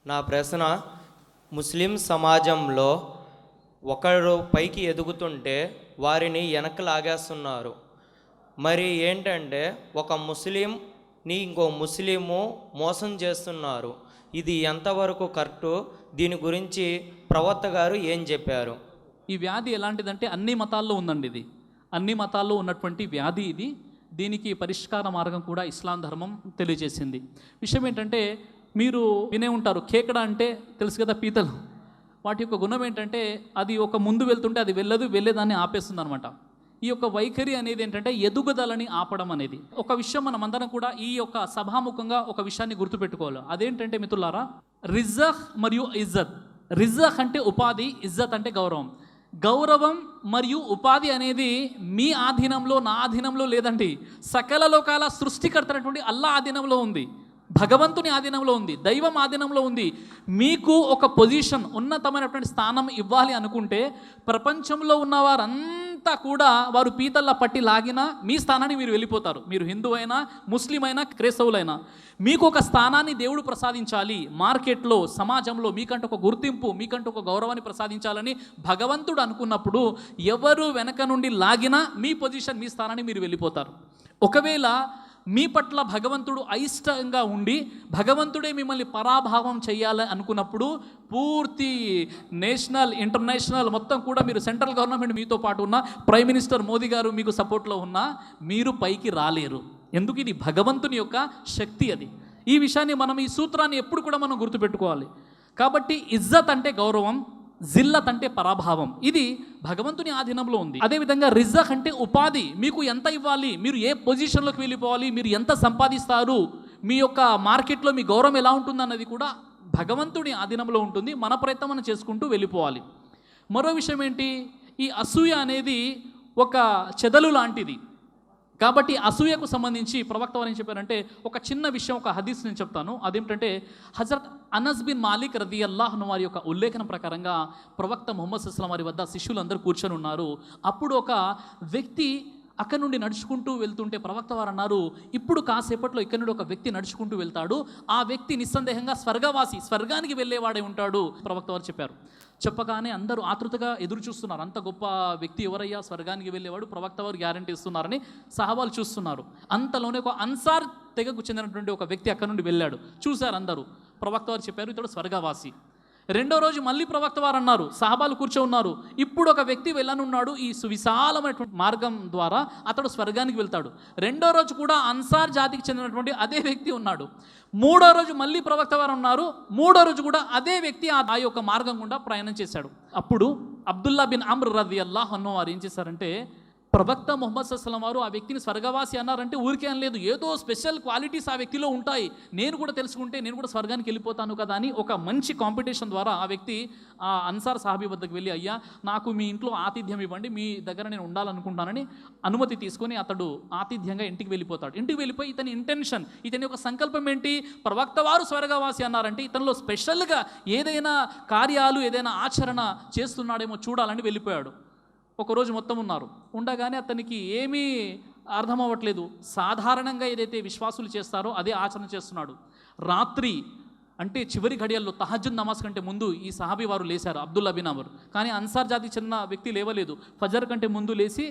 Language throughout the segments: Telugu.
నా ప్రశ్న, ముస్లిం సమాజంలో ఒకరు పైకి ఎదుగుతుంటే వారిని వెనక్కి లాగేస్తున్నారు. మరి ఏంటంటే ఒక ముస్లింని ఇంకో ముస్లిము మోసం చేస్తున్నారు. ఇది ఎంతవరకు కరెక్టు? దీని గురించి ప్రవక్త గారు ఏం చెప్పారు? ఈ వ్యాధి ఎలాంటిదంటే అన్ని మతాల్లో ఉందండి. ఇది అన్ని మతాల్లో ఉన్నటువంటి వ్యాధి ఇది. దీనికి పరిష్కార మార్గం కూడా ఇస్లాం ధర్మం తెలియజేసింది. విషయం ఏంటంటే, మీరు వినే ఉంటారు, కేకడా అంటే తెలుసు కదా, పీతలు. వాటి యొక్క గుణం ఏంటంటే, అది ఒక ముందు వెళ్తుంటే అది వెళ్ళేదాన్ని ఆపేస్తుంది అనమాట. ఈ యొక్క వైఖరి అనేది ఏంటంటే ఎదుగుదలని ఆపడం అనేది. ఒక విషయం మనం అందరం కూడా ఈ యొక్క సభాముఖంగా ఒక విషయాన్ని గుర్తుపెట్టుకోవాలి. అదేంటంటే మిత్రులారా, రిజహ్ మరియు ఇజ్జత్. రిజహ్ అంటే ఉపాధి, ఇజ్జత్ అంటే గౌరవం. గౌరవం మరియు ఉపాధి అనేది మీ ఆధీనంలో, నా ఆధీనంలో లేదండి. సకల లోకాల సృష్టికర్తనటువంటి అల్లా ఆధీనంలో ఉంది, భగవంతుని ఆధీనంలో ఉంది, దైవం ఆధీనంలో ఉంది. మీకు ఒక పొజిషన్, ఉన్నతమైనటువంటి స్థానం ఇవ్వాలి అనుకుంటే ప్రపంచంలో ఉన్నవారంతా కూడా వారు పీతల్లా పట్టి లాగినా మీ స్థానాన్ని మీరు వెళ్ళిపోతారు. మీరు హిందూ అయినా, ముస్లిం అయినా, క్రైస్తవులైనా మీకు ఒక స్థానాన్ని దేవుడు ప్రసాదించాలి. మార్కెట్లో, సమాజంలో మీకంటూ ఒక గుర్తింపు, మీకంటూ ఒక గౌరవాన్ని ప్రసాదించాలని భగవంతుడు అనుకున్నప్పుడు ఎవరు వెనక నుండి లాగినా మీ పొజిషన్, మీ స్థానాన్ని మీరు వెళ్ళిపోతారు. ఒకవేళ మీ పట్ల భగవంతుడు అయిష్టంగా ఉండి భగవంతుడే మిమ్మల్ని పరాభావం చేయాలి అనుకున్నప్పుడు పూర్తి నేషనల్, ఇంటర్నేషనల్ మొత్తం కూడా మీరు, సెంట్రల్ గవర్నమెంట్ మీతో పాటు ఉన్న, ప్రైమ్ మినిస్టర్ మోదీ గారు మీకు సపోర్ట్లో ఉన్నా మీరు పైకి రాలేరు. ఎందుకు? ఇది భగవంతుని యొక్క శక్తి. అది ఈ విషయాన్ని మనం, ఈ సూత్రాన్ని ఎప్పుడు కూడా మనం గుర్తుపెట్టుకోవాలి. కాబట్టి ఇజ్జత్ అంటే గౌరవం, జిల్లత్ అంటే పరాభావం. ఇది భగవంతుని ఆధీనంలో ఉంది. అదేవిధంగా రిజక్ అంటే ఉపాధి. మీకు ఎంత ఇవ్వాలి, మీరు ఏ పొజిషన్లోకి వెళ్ళిపోవాలి, మీరు ఎంత సంపాదిస్తారు, మీ యొక్క మార్కెట్లో మీ గౌరవం ఎలా ఉంటుంది అన్నది కూడా భగవంతుని ఆధీనంలో ఉంటుంది. మన ప్రయత్నం మనం చేసుకుంటూ వెళ్ళిపోవాలి. మరో విషయం ఏంటి, ఈ అసూయ అనేది ఒక చెదలు లాంటిది. కాబట్టి అసూయకు సంబంధించి ప్రవక్త వారు ఏం చెప్పారంటే, ఒక చిన్న విషయం, ఒక హదీస్ నేను చెప్తాను. అదేమిటంటే, హజరత్ అనస్ బిన్ మాలిక్ రదియల్లాహు అన్హు వారి యొక్క ఉల్లేఖనం ప్రకారంగా ప్రవక్త ముహమ్మద్ సల్లల్లాహు అలైహి వసల్లం వారి వద్ద శిష్యులందరూ కూర్చొని ఉన్నారు. అప్పుడు ఒక వ్యక్తి అక్కడి నుండి నడుచుకుంటూ వెళ్తుంటే ప్రవక్త వారు అన్నారు, ఇప్పుడు కాసేపట్లో ఇక్కడ నుండి ఒక వ్యక్తి నడుచుకుంటూ వెళ్తాడు, ఆ వ్యక్తి నిస్సందేహంగా స్వర్గవాసి, స్వర్గానికి వెళ్ళేవాడే ఉంటాడు ప్రవక్త వారు చెప్పారు. చెప్పగానే అందరూ ఆతృతగా ఎదురు చూస్తున్నారు. అంత గొప్ప వ్యక్తి ఎవరయ్యా స్వర్గానికి వెళ్ళేవాడు, ప్రవక్త వారు గ్యారంటీ ఇస్తున్నారని సహాబాలు చూస్తున్నారు. అంతలోనే ఒక అన్సార్ తెగకు చెందినటువంటి ఒక వ్యక్తి అక్కడ నుండి వెళ్ళాడు. చూశారు అందరూ. ప్రవక్త వారు చెప్పారు, ఇతడు స్వర్గవాసి. రెండో రోజు మళ్ళీ ప్రవక్త వారు అన్నారు, సహాబాలు కూర్చో ఉన్నారు, ఇప్పుడు ఒక వ్యక్తి వెళ్ళనున్నాడు ఈ సువిశాలమైనటువంటి మార్గం ద్వారా, అతడు స్వర్గానికి వెళ్తాడు. రెండో రోజు కూడా అన్సార్ జాతికి చెందినటువంటి అదే వ్యక్తి ఉన్నాడు. మూడో రోజు మళ్ళీ ప్రవక్త వారు ఉన్నారు. మూడో రోజు కూడా అదే వ్యక్తి ఆ యొక్క మార్గం గుండా ప్రయాణం చేశాడు. అప్పుడు అబ్దుల్లా బిన్ అమ్ర్ రదియల్లాహు అన్హు వారు ఏం చేశారంటే, ప్రవక్త ముహమ్మద్ సల్లల్లాహు అలైహి వసల్లం వారు ఆ వ్యక్తిని స్వర్గవాసి అన్నారంటే ఊరికే అనలేదు, ఏదో స్పెషల్ క్వాలిటీస్ ఆ వ్యక్తిలో ఉంటాయి, నేను కూడా తెలుసుకుంటే నేను కూడా స్వర్గానికి వెళ్ళిపోతాను కదా అని ఒక మంచి కాంపిటీషన్ ద్వారా ఆ వ్యక్తి ఆ అన్సార్ సాహబీ వద్దకు వెళ్ళి, అయ్యా నాకు మీ ఇంట్లో ఆతిథ్యం ఇవ్వండి, మీ దగ్గర నేను ఉండాలనుకుంటానని అనుమతి తీసుకొని అతడు ఆతిథ్యంగా ఇంటికి వెళ్ళిపోతాడు. ఇంటికి వెళ్ళిపోయి ఇతని ఇంటెన్షన్, ఇతని యొక్క సంకల్పం ఏంటి, ప్రవక్త వారు స్వర్గవాసి అన్నారంటే ఇతనిలో స్పెషల్గా ఏదైనా కార్యాలు, ఏదైనా ఆచరణ చేస్తున్నాడేమో చూడాలని వెళ్ళిపోయాడు. ఒకరోజు మొత్తం ఉన్నారు. ఉండగానే అతనికి ఏమీ అర్థం అవ్వట్లేదు. సాధారణంగా ఏదైతే విశ్వాసులు చేస్తారో అదే ఆచరణ చేస్తున్నాడు. రాత్రి అంటే చివరి ఘడియల్లో తహజ్జుద్ నమాజ్ కంటే ముందు ఈ సహాబీ వారు లేశారు, అబ్దుల్లా బిన్ అమర్. కానీ అన్సార్ జాతికి చెందిన వ్యక్తి లేవలేదు. ఫజర్ కంటే ముందు లేచి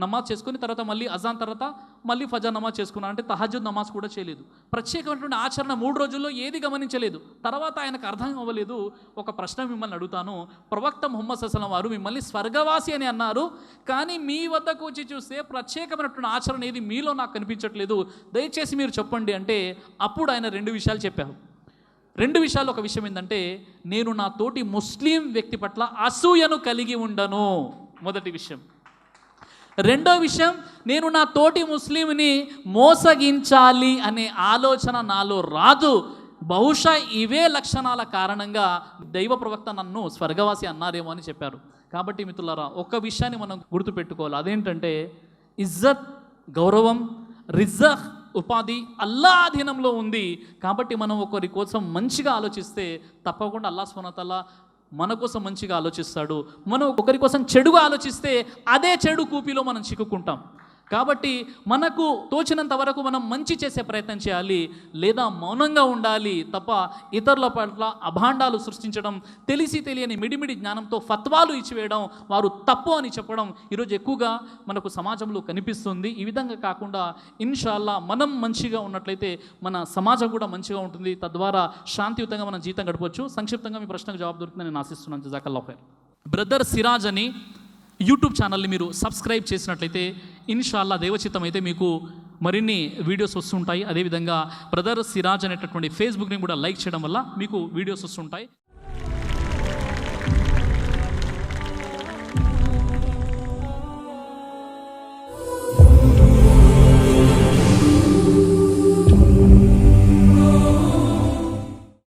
నమాజ్ చేసుకుని తర్వాత మళ్ళీ అజాన్ తర్వాత మళ్ళీ ఫజర్ నమాజ్ చేసుకున్నారు. అంటే తహజ్జుద్ నమాజ్ కూడా చేయలేదు. ప్రత్యేకమైనటువంటి ఆచరణ 3 రోజుల్లో ఏది గమనించలేదు. తర్వాత ఆయనకు అర్థం అవ్వలేదు. ఒక ప్రశ్న మిమ్మల్ని అడుగుతాను, ప్రవక్త ముహమ్మద్ సల్లల్లాహు అలైహి వసల్లం వారు మిమ్మల్ని స్వర్గవాసి అని అన్నారు, కానీ మీ వద్దకు వచ్చి చూస్తే ప్రత్యేకమైనటువంటి ఆచరణ ఏది మీలో నాకు కనిపించట్లేదు, దయచేసి మీరు చెప్పండి అంటే అప్పుడు ఆయన 2 విషయాలు చెప్పారు. 2 విషయాలు. ఒక విషయం ఏంటంటే, నేను నా తోటి ముస్లిం వ్యక్తి పట్ల అసూయను కలిగి ఉండను, మొదటి విషయం. రెండో విషయం, నేను నా తోటి ముస్లింని మోసగించాలి అనే ఆలోచన నాలో రాదు. బహుశా ఇవే లక్షణాల కారణంగా దైవ ప్రవక్త నన్ను స్వర్గవాసి అన్నారేమో అని చెప్పారు. కాబట్టి మిత్రులారా, ఒక విషయాన్ని మనం గుర్తుపెట్టుకోవాలి. అదేంటంటే ఇజ్జత్, గౌరవం, రిజక్, ఉపాధి అల్లా అధీనంలో ఉంది. కాబట్టి మనం ఒకరి కోసం మంచిగా ఆలోచిస్తే తప్పకుండా అల్లాహ్ సుబ్హానహు వ తఆలా మన కోసం మంచిగా ఆలోచిస్తాడు. మనం ఒకరి కోసం చెడుగా ఆలోచిస్తే అదే చెడు కూపిలో మనం చిక్కుకుంటాం. కాబట్టి మనకు తోచినంత వరకు మనం మంచి చేసే ప్రయత్నం చేయాలి, లేదా మౌనంగా ఉండాలి తప్ప ఇతరుల పట్ల అభాండాలు సృష్టించడం, తెలిసి తెలియని మిడిమిడి జ్ఞానంతో ఫత్వాలు ఇచ్చివేయడం, వారు తప్పు అని చెప్పడం ఈరోజు ఎక్కువగా మనకు సమాజంలో కనిపిస్తుంది. ఈ విధంగా కాకుండా ఇన్షాల్లా మనం మంచిగా ఉన్నట్లయితే మన సమాజం కూడా మంచిగా ఉంటుంది, తద్వారా శాంతియుతంగా మనం జీవితం గడపవచ్చు. సంక్షిప్తంగా మీ ప్రశ్నకు జవాబు దొరుకుతుందని నేను ఆశిస్తున్నాను. జజాకల్లాహు ఖైర్. బ్రదర్ సిరాజ్ అని యూట్యూబ్ ఛానల్ని మీరు సబ్స్క్రైబ్ చేసినట్లయితే ఇన్షాల్లా దేవచిత్తం అయితే మీకు మరిన్ని వీడియోస్ వస్తుంటాయి. అదేవిధంగా బ్రదర్ సిరాజ్ అనేటటువంటి ఫేస్బుక్ని కూడా లైక్ చేయడం వల్ల మీకు వీడియోస్ వస్తుంటాయి.